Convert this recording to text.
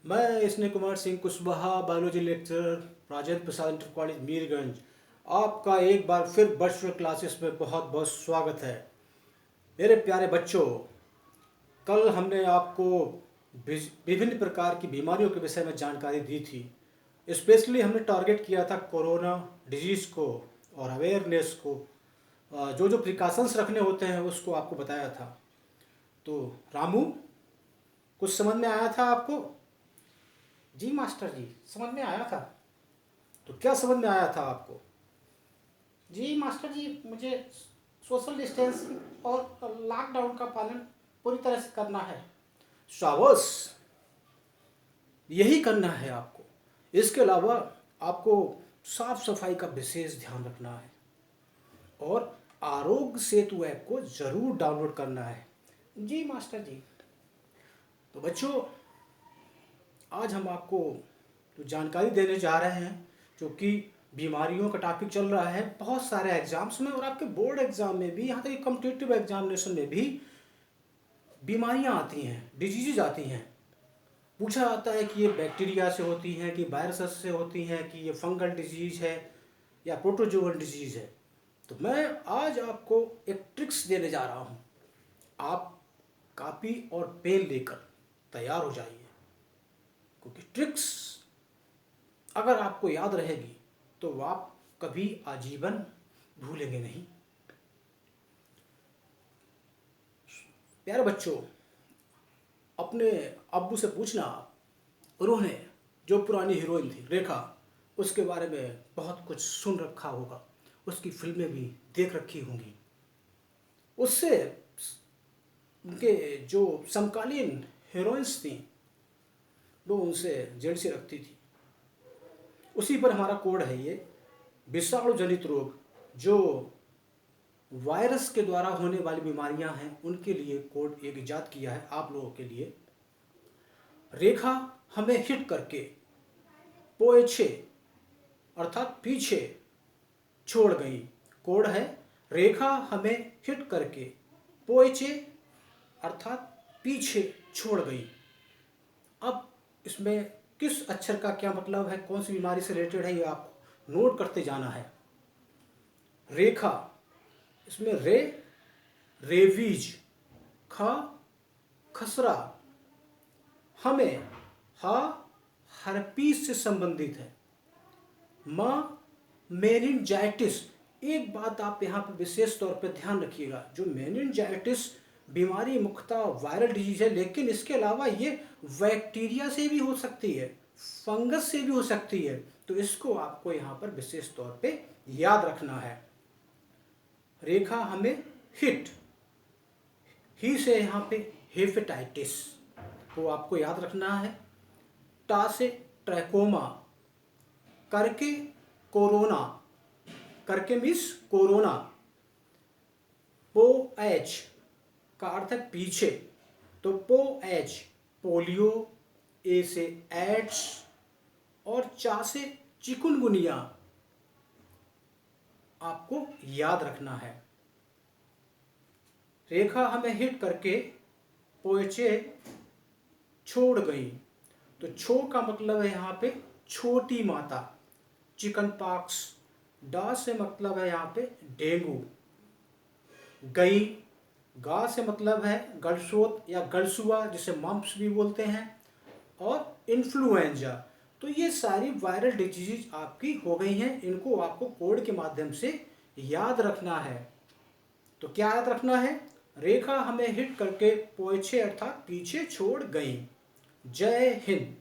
मैं स्नेह Kumar Singh Kushwaha, biology lecturer, Rajendra Prasad inter college Mirganj. आपका एक बार फिर वर्चुअल क्लासेस में बहुत बहुत स्वागत है। मेरे प्यारे बच्चों, कल हमने आपको विभिन्न प्रकार की बीमारियों के विषय में जानकारी दी थी। स्पेशली हमने टारगेट किया था कोरोना डिजीज़ को और अवेयरनेस को, जो जो प्रिकॉशंस रखने होते हैं उसको आपको बताया था। तो रामू, कुछ समझ में आया था आपको? जी मास्टर जी, समझ में आया था। तो क्या समझ में आया था आपको? जी मास्टर जी, मुझे सोशल डिस्टेंसिंग और लॉकडाउन का पालन पूरी तरह से करना है। शाबाश, यही करना है आपको। इसके अलावा आपको साफ सफाई का विशेष ध्यान रखना है और आरोग्य सेतु ऐप को ज़रूर डाउनलोड करना है। जी मास्टर जी। तो बच्चों, आज हम आपको जो जानकारी देने जा रहे हैं, जो कि बीमारियों का टॉपिक चल रहा है बहुत सारे एग्जाम्स में और आपके बोर्ड एग्जाम में भी, यहाँ तक कि कॉम्पिटिटिव एग्जामिनेशन में भी बीमारियाँ आती हैं, डिजीज़ आती हैं। पूछा जाता है कि ये बैक्टीरिया से होती हैं कि वायरसेस से होती हैं कि ये फंगल डिजीज़ है या प्रोटोजोअल डिजीज़ है। तो मैं आज आपको एक ट्रिक्स देने जा रहा हूँ। आप कॉपी और पेन लेकर तैयार हो जाइए, क्योंकि ट्रिक्स अगर आपको याद रहेगी तो आप कभी आजीवन भूलेंगे नहीं। प्यारे बच्चों, अपने अब्बू से पूछना, उन्होंने जो पुरानी हीरोइन थी रेखा, उसके बारे में बहुत कुछ सुन रखा होगा, उसकी फिल्में भी देख रखी होंगी। उससे उनके जो समकालीन हीरोइंस थी वो उनसे जेलसी रखती थी। उसी पर हमारा कोड है ये। विषाणु जनित रोग, जो वायरस के द्वारा होने वाली बीमारियां हैं, उनके लिए कोड एक इजाद किया है आप लोगों के लिए। रेखा हमें हिट करके पोएछे अर्थात पीछे छोड़ गई। कोड है रेखा हमें हिट करके पोएछे अर्थात पीछे छोड़ गई। अब इसमें किस अक्षर का क्या मतलब है, कौन सी बीमारी से रिलेटेड है, ये आपको नोट करते जाना है। रेखा, इसमें रे रेवीज, ख खसरा, हमें हा हर्पीस से संबंधित है, माँ मेनिनजाइटिस। एक बात आप यहाँ पर विशेष तौर पर ध्यान रखिएगा, जो मेनिनजाइटिस बीमारी मुख्यतः वायरल डिजीज है, लेकिन इसके अलावा ये बैक्टीरिया से भी हो सकती है, फंगस से भी हो सकती है। तो इसको आपको यहाँ पर विशेष तौर पे याद रखना है। रेखा हमें हिट, ही से यहाँ पे हेपेटाइटिस को आपको याद रखना है। टा से ट्रैकोमा, करके कोरोना, करके मीन्स कोरोना। पो एच का अर्थ है पीछे, तो पो एच पोलियो, ए से एड्स और चा से चिकुनगुनिया आपको याद रखना है। रेखा हमें हिट करके पोएचे छोड़ गई, तो छो का मतलब है यहाँ पे छोटी माता, चिकन पॉक्स। डा से मतलब है यहाँ पे डेंगू। गई, गा से मतलब है गलसोत या गलसुआ, जिसे मम्प्स भी बोलते हैं, और इन्फ्लुएंजा। तो ये सारी वायरल डिजीज आपकी हो गई हैं, इनको आपको कोड के माध्यम से याद रखना है। तो क्या याद रखना है? रेखा हमें हिट करके पोएछे अर्थात पीछे छोड़ गई। जय हिंद।